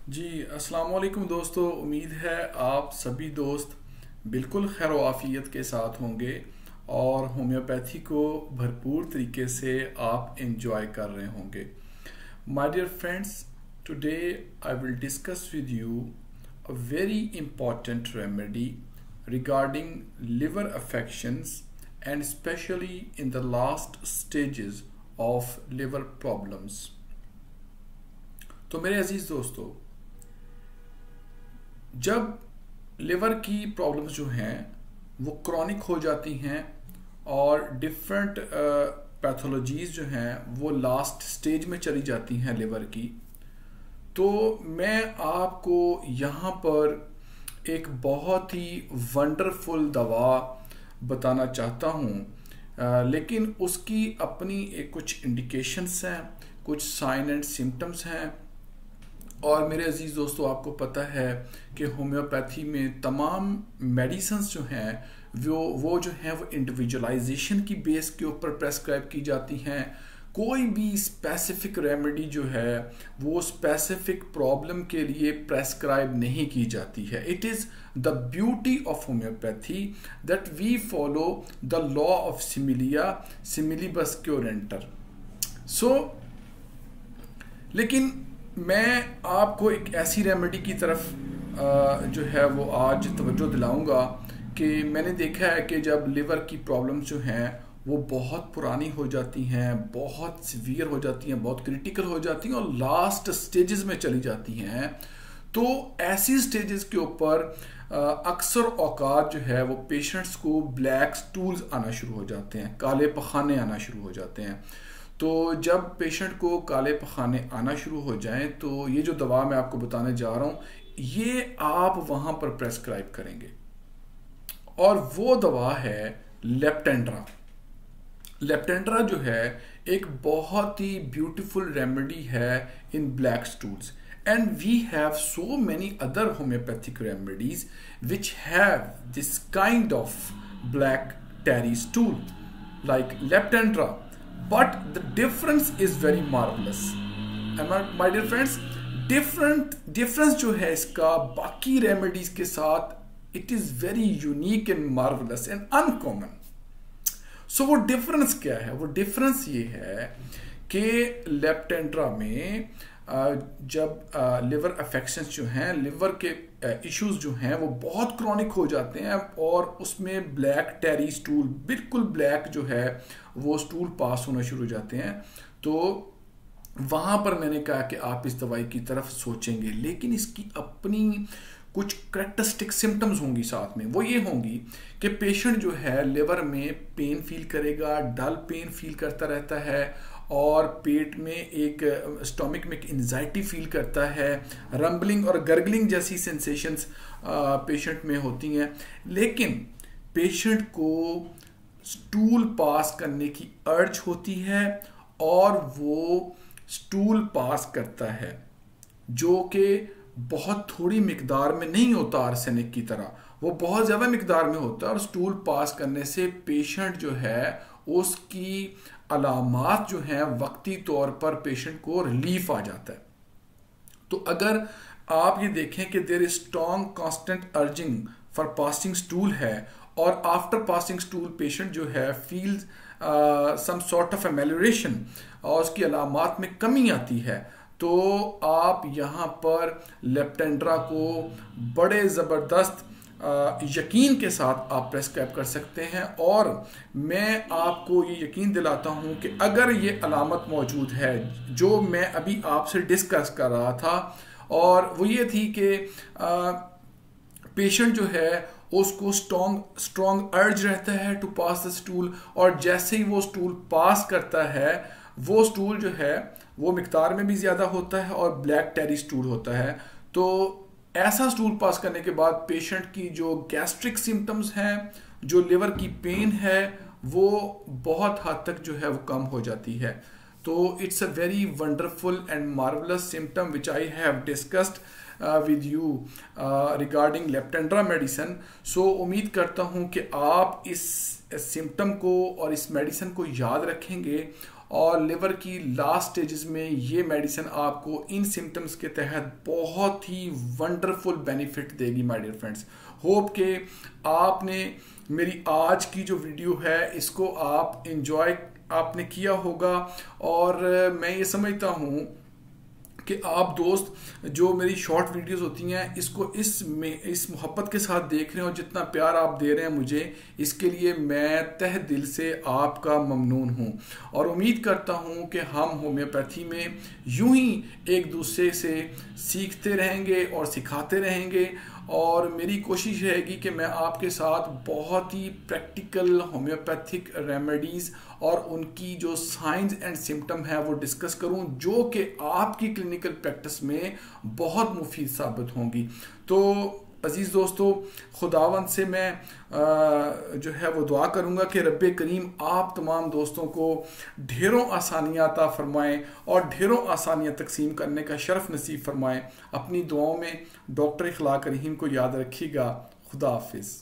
जी अस्सलाम वालेकुम दोस्तों। उम्मीद है आप सभी दोस्त बिल्कुल खैर आफियत के साथ होंगे और होम्योपैथी को भरपूर तरीके से आप एंजॉय कर रहे होंगे। My dear friends, today I will discuss with you a very important remedy regarding liver affections and especially in the last stages of liver problems। तो मेरे अजीज दोस्तों, जब लिवर की प्रॉब्लम्स जो हैं वो क्रॉनिक हो जाती हैं और डिफरेंट पैथोलॉजीज जो हैं वो लास्ट स्टेज में चली जाती हैं लिवर की, तो मैं आपको यहाँ पर एक बहुत ही वंडरफुल दवा बताना चाहता हूँ। लेकिन उसकी अपनी एक कुछ इंडिकेशंस हैं, कुछ साइन एंड सिम्टम्स हैं। और मेरे अजीज दोस्तों, आपको पता है कि होम्योपैथी में तमाम मेडिसिन्स जो हैं वो जो हैं वो इंडिविजुअलाइजेशन की बेस के ऊपर प्रेस्क्राइब की जाती हैं। कोई भी स्पेसिफिक रेमेडी जो है वो स्पेसिफिक प्रॉब्लम के लिए प्रेस्क्राइब नहीं की जाती है। It is the beauty of homoeopathy that we follow the law of सिमिलिया सिमिलीबस क्योरेंटर। लेकिन मैं आपको एक ऐसी रेमेडी की तरफ जो है वो आज तवज्जो दिलाऊंगा कि मैंने देखा है कि जब लिवर की प्रॉब्लम्स जो हैं वो बहुत पुरानी हो जाती हैं, बहुत सीवियर हो जाती हैं, बहुत क्रिटिकल हो जाती हैं और लास्ट स्टेजेस में चली जाती हैं, तो ऐसी स्टेजेस के ऊपर अक्सर औकात जो है वो पेशेंट्स को ब्लैक स्टूल्स आना शुरू हो जाते हैं, काले पखाने आना शुरू हो जाते हैं। तो जब पेशेंट को काले पखाने आना शुरू हो जाएं तो ये जो दवा मैं आपको बताने जा रहा हूँ ये आप वहाँ पर प्रेस्क्राइब करेंगे, और वो दवा है लेप्टेंड्रा। लेप्टेंड्रा जो है एक बहुत ही ब्यूटीफुल रेमेडी है in black stools, and we have so many other homoeopathic remedies which have this kind of black tarry stool like Leptendra, but the difference is very marvelous. And my dear friends, difference जो है इसका बाकी remedies के साथ, it is very unique and marvelous and uncommon. So वो difference क्या है? वो डिफरेंस ये है कि लेप्टेंड्रा में जब लिवर अफेक्शंस जो हैं, लिवर के इश्यूज जो हैं वो बहुत क्रॉनिक हो जाते हैं और उसमें ब्लैक टेरी स्टूल, बिल्कुल ब्लैक जो है वो स्टूल पास होना शुरू हो जाते हैं, तो वहाँ पर मैंने कहा कि आप इस दवाई की तरफ सोचेंगे। लेकिन इसकी अपनी कुछ करेक्टरिस्टिक सिम्टम्स होंगी साथ में। वो ये होंगी कि पेशेंट जो है लिवर में पेन फील करेगा, डल पेन फील करता रहता है और पेट में एक स्टोमिक में एक एंजाइटी फील करता है, रंबलिंग और गर्गलिंग जैसी सेंसेशंस पेशेंट में होती हैं। लेकिन पेशेंट को स्टूल पास करने की अर्ज होती है और वो स्टूल पास करता है, जो कि बहुत थोड़ी मिकदार में नहीं होता आर्सेनिक की तरह, वो बहुत ज़्यादा मिकदार में होता है। और स्टूल पास करने से पेशेंट जो है उसकी अलामात जो हैं वक्ती तौर पर पेशेंट को रिलीफ आ जाता है। तो अगर आप ये देखें कि there is strong constant urging for passing stool है और आफ्टर पासिंग स्टूल पेशेंट जो है feels some sort of amelioration और उसकी अलामात में कमी आती है, तो आप यहाँ पर लेप्टेंड्रा को बड़े ज़बरदस्त यकीन के साथ आप प्रेस्क्राइब कर सकते हैं। और मैं आपको ये यकीन दिलाता हूँ कि अगर ये अलामत मौजूद है जो मैं अभी आपसे डिस्कस कर रहा था, और वो ये थी कि पेशेंट जो है उसको स्ट्रॉन्ग अर्ज रहता है टू पास द स्टूल, और जैसे ही वो स्टूल पास करता है वो स्टूल जो है वो मिकदार में भी ज़्यादा होता है और ब्लैक टेरी स्टूल होता है। तो ऐसा स्टूल पास करने के बाद पेशेंट की जो गैस्ट्रिक सिम्टम्स हैं, जो लिवर की पेन है, वो बहुत हद तक जो है वो कम हो जाती है। तो it's a very wonderful and marvellous symptom which I have discussed with you regarding Leptandra medicine. So उम्मीद करता हूँ कि आप इस सिम्टम को और इस मेडिसिन को याद रखेंगे और लिवर की लास्ट स्टेजेस में ये मेडिसिन आपको इन सिम्टम्स के तहत बहुत ही वंडरफुल बेनिफिट देगी माय डियर फ्रेंड्स। होप के आपने मेरी आज की जो वीडियो है इसको आप इंजॉय आपने किया होगा, और मैं ये समझता हूँ कि आप दोस्त जो मेरी शॉर्ट वीडियोस होती हैं इसको इस मोहब्बत के साथ देख रहे हो, जितना प्यार आप दे रहे हैं मुझे, इसके लिए मैं तहे दिल से आपका ममनून हूँ। और उम्मीद करता हूँ कि हम होम्योपैथी में यूं ही एक दूसरे से सीखते रहेंगे और सिखाते रहेंगे, और मेरी कोशिश रहेगी कि मैं आपके साथ बहुत ही प्रैक्टिकल होम्योपैथिक रेमेडीज़ और उनकी जो साइंस एंड सिम्टम है वो डिस्कस करूं, जो कि आपकी क्लिनिकल प्रैक्टिस में बहुत मुफीद साबित होंगी। तो अजीज़ दोस्तों, खुदावंद से मैं जो है वो दुआ करूंगा कि रब्बे करीम आप तमाम दोस्तों को ढेरों आसानियाँ अता फरमाएँ और ढेरों आसानियाँ तकसीम करने का शरफ नसीब फरमाएँ। अपनी दुआओं में डॉक्टर इखलाक रहीम को याद रखिएगा। खुदा हाफिज़।